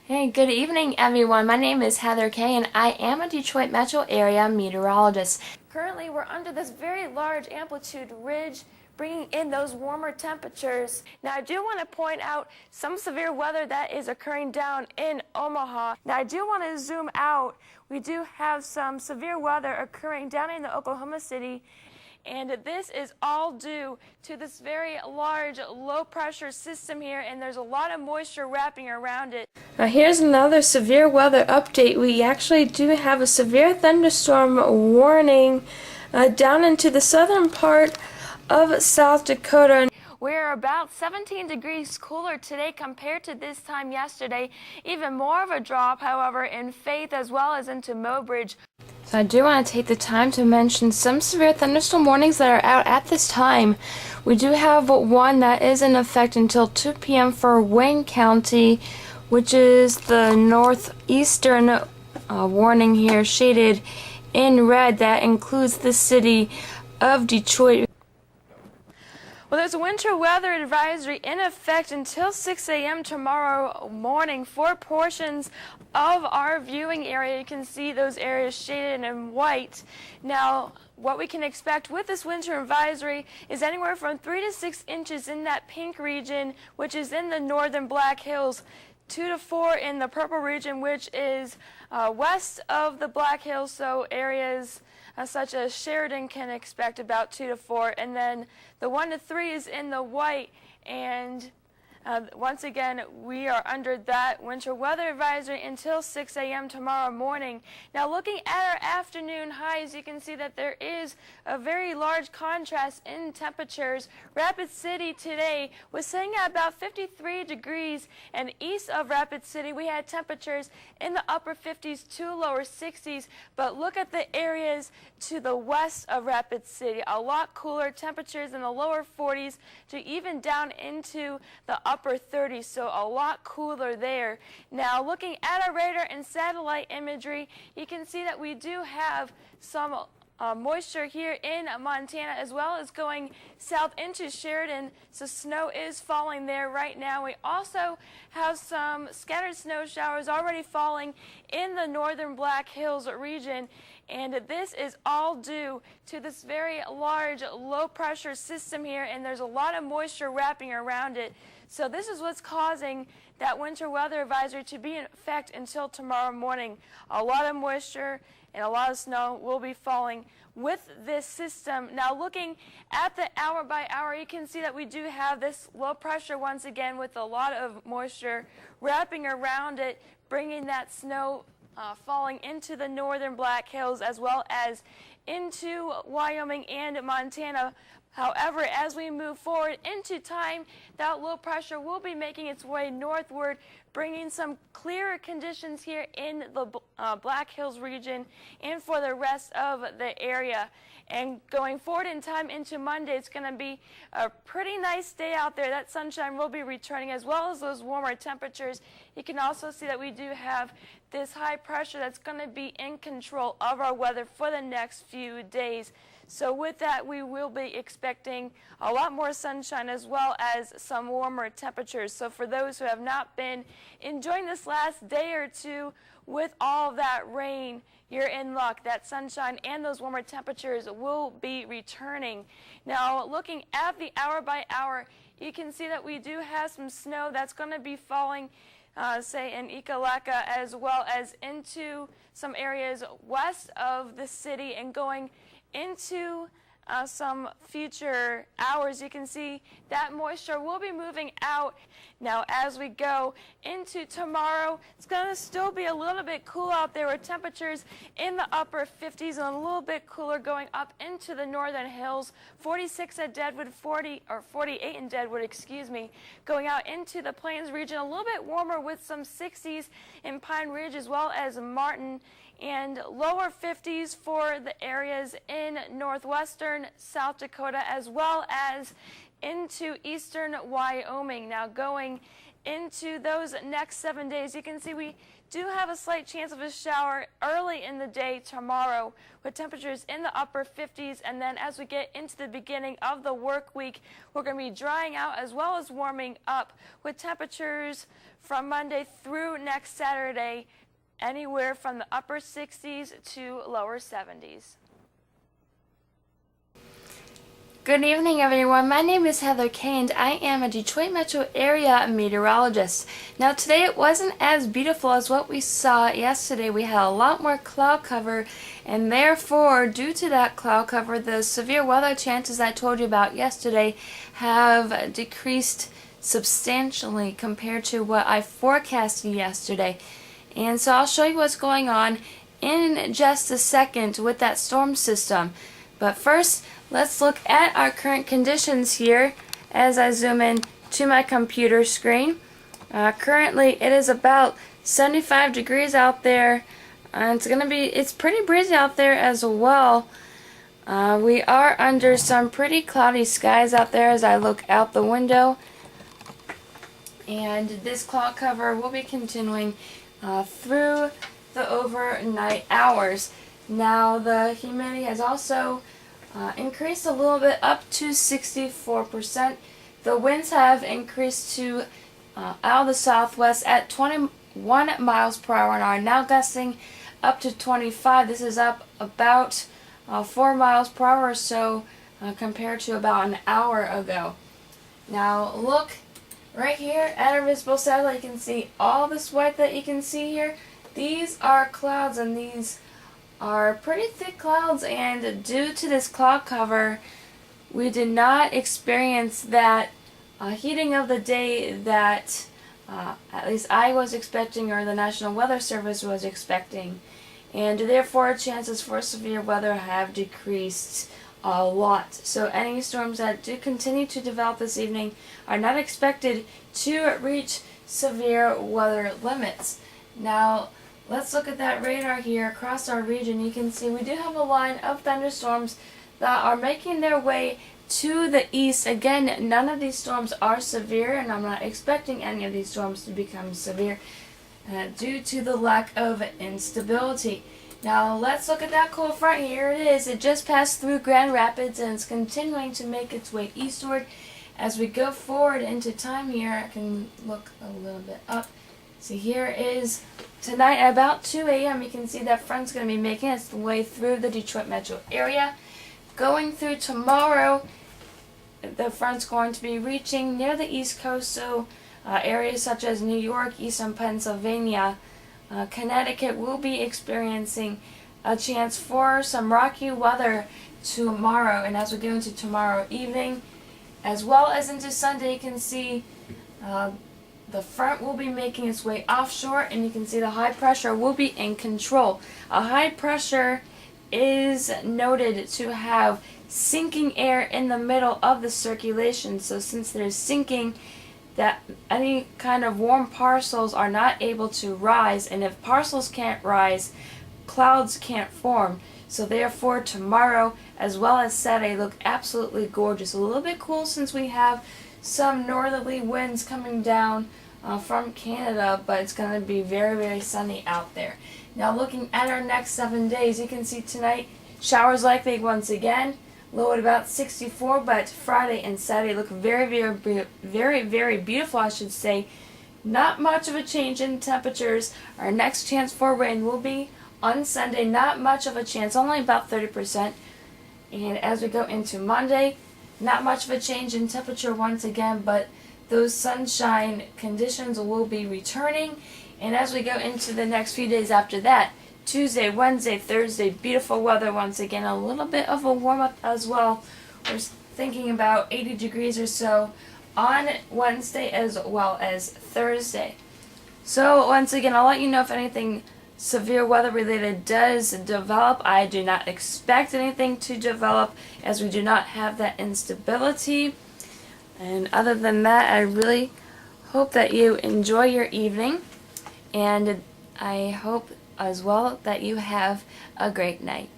Hey, good evening everyone. My name is Heather Caye and I am a Detroit metro area meteorologist. Currently we're under this very large amplitude ridge bringing in those warmer temperatures. Now I do want to point out some severe weather that is occurring down in Omaha. Now I do want to zoom out. We do have some severe weather occurring down in the Oklahoma City, and this is all due to this very large low pressure system here, and there's a lot of moisture wrapping around it. Now here's another severe weather update. We actually do have a severe thunderstorm warning down into the southern part of South Dakota. We're about 17 degrees cooler today compared to this time yesterday. Even more of a drop, however, in Faith as well as into Mobridge. So I do want to take the time to mention some severe thunderstorm warnings that are out at this time. We do have one that is in effect until 2 p.m. for Wayne County, which is the northeastern warning here, shaded in red. That includes the city of Detroit. Well, there's a winter weather advisory in effect until 6 a.m. tomorrow morning for portions of our viewing area. You can see those areas shaded in white. Now, what we can expect with this winter advisory is anywhere from 3 to 6 inches in that pink region, which is in the northern Black Hills, 2 to 4 in the purple region, which is west of the Black Hills, so areas such as Sheridan can expect about 2 to 4, and then the 1 to 3 is in the white, and once again, we are under that winter weather advisory until 6 a.m. tomorrow morning. Now, looking at our afternoon highs, you can see that there is a very large contrast in temperatures. Rapid City today was sitting at about 53 degrees, and east of Rapid City, we had temperatures in the upper 50s to lower 60s. But look at the areas to the west of Rapid City. A lot cooler temperatures in the lower 40s to even down into the upper 30s, so a lot cooler there. Now, looking at our radar and satellite imagery, you can see that we do have some moisture here in Montana, as well as going south into Sheridan, so snow is falling there right now. We also have some scattered snow showers already falling in the northern Black Hills region, and this is all due to this very large low pressure system here, and there's a lot of moisture wrapping around it. So this is what's causing that winter weather advisory to be in effect until tomorrow morning. A lot of moisture and a lot of snow will be falling with this system. Now, looking at the hour by hour, you can see that we do have this low pressure once again with a lot of moisture wrapping around it, bringing that snow falling into the northern Black Hills as well as into Wyoming and Montana. However, as we move forward into time, that low pressure will be making its way northward, bringing some clearer conditions here in the Black Hills region and for the rest of the area. And going forward in time into Monday, it's going to be a pretty nice day out there. That sunshine will be returning, as well as those warmer temperatures. You can also see that we do have this high pressure that's going to be in control of our weather for the next few days. So with that, we will be expecting a lot more sunshine as well as some warmer temperatures. So for those who have not been enjoying this last day or two with all that rain, you're in luck. That sunshine and those warmer temperatures will be returning. Now, looking at the hour by hour, you can see that we do have some snow that's going to be falling, say in Ekalaka, as well as into some areas west of the city and going into some future hours. You can see that moisture will be moving out. Now, as we go into tomorrow, it's going to still be a little bit cool out there with temperatures in the upper 50s and a little bit cooler going up into the northern hills. 46 at Deadwood, 48 in Deadwood, excuse me. Going out into the Plains region, a little bit warmer with some 60s in Pine Ridge as well as Martin, and lower 50s for the areas in northwestern South Dakota as well as into eastern Wyoming. Now, going into those next 7 days, you can see we do have a slight chance of a shower early in the day tomorrow with temperatures in the upper 50s, and then as we get into the beginning of the work week, we're going to be drying out as well as warming up with temperatures from Monday through next Saturday anywhere from the upper 60s to lower 70s. Good evening, everyone. My name is Heather Caye, and I am a Detroit metro area meteorologist. Now, today it wasn't as beautiful as what we saw yesterday. We had a lot more cloud cover, and therefore, due to that cloud cover, the severe weather chances I told you about yesterday have decreased substantially compared to what I forecasted yesterday. And so I'll show you what's going on in just a second with that storm system. But first, let's look at our current conditions here as I zoom in to my computer screen. Currently, it is about 75 degrees out there, and it's pretty breezy out there as well. We are under some pretty cloudy skies out there as I look out the window, and this cloud cover will be continuing through the overnight hours. Now, the humidity has also increased a little bit up to 64%. The winds have increased to out of the southwest at 21 miles per hour and are now gusting up to 25. This is up about 4 miles per hour or so compared to about an hour ago. Now look right here at our visible satellite. You can see all this white that you can see here. These are clouds, and these are pretty thick clouds, and due to this cloud cover, we did not experience that heating of the day that at least I was expecting, or the National Weather Service was expecting, and therefore chances for severe weather have decreased a lot. So any storms that do continue to develop this evening are not expected to reach severe weather limits. Now, let's look at that radar here across our region. You can see we do have a line of thunderstorms that are making their way to the east. Again, none of these storms are severe, and I'm not expecting any of these storms to become severe due to the lack of instability. Now, let's look at that cold front. Here it is. It just passed through Grand Rapids, and it's continuing to make its way eastward. As we go forward into time here, I can look a little bit up. So here is tonight at about 2 a.m. You can see that front's going to be making its way through the Detroit metro area. Going through tomorrow, the front's going to be reaching near the East Coast, so areas such as New York, eastern Pennsylvania, Connecticut will be experiencing a chance for some rocky weather tomorrow. And as we go into tomorrow evening, as well as into Sunday, you can see the front will be making its way offshore, and you can see the high pressure will be in control. A high pressure is noted to have sinking air in the middle of the circulation. So since there's sinking, that any kind of warm parcels are not able to rise, and if parcels can't rise, clouds can't form. So therefore tomorrow as well as Saturday look absolutely gorgeous. A little bit cool since we have some northerly winds coming down from Canada, but it's going to be very, very sunny out there. Now looking at our next 7 days, you can see tonight showers likely once again, low at about 64, but Friday and Saturday look very, very beautiful, I should say. Not much of a change in temperatures. Our next chance for rain will be on Sunday. Not much of a chance, only about 30%. And as we go into Monday, not much of a change in temperature once again, but those sunshine conditions will be returning. And as we go into the next few days after that, Tuesday, Wednesday, Thursday, beautiful weather once again. A little bit of a warm-up as well. We're thinking about 80 degrees or so on Wednesday as well as Thursday. So once again, I'll let you know if anything severe weather related does develop. I do not expect anything to develop as we do not have that instability. And other than that, I really hope that you enjoy your evening, and I hope as well that you have a great night.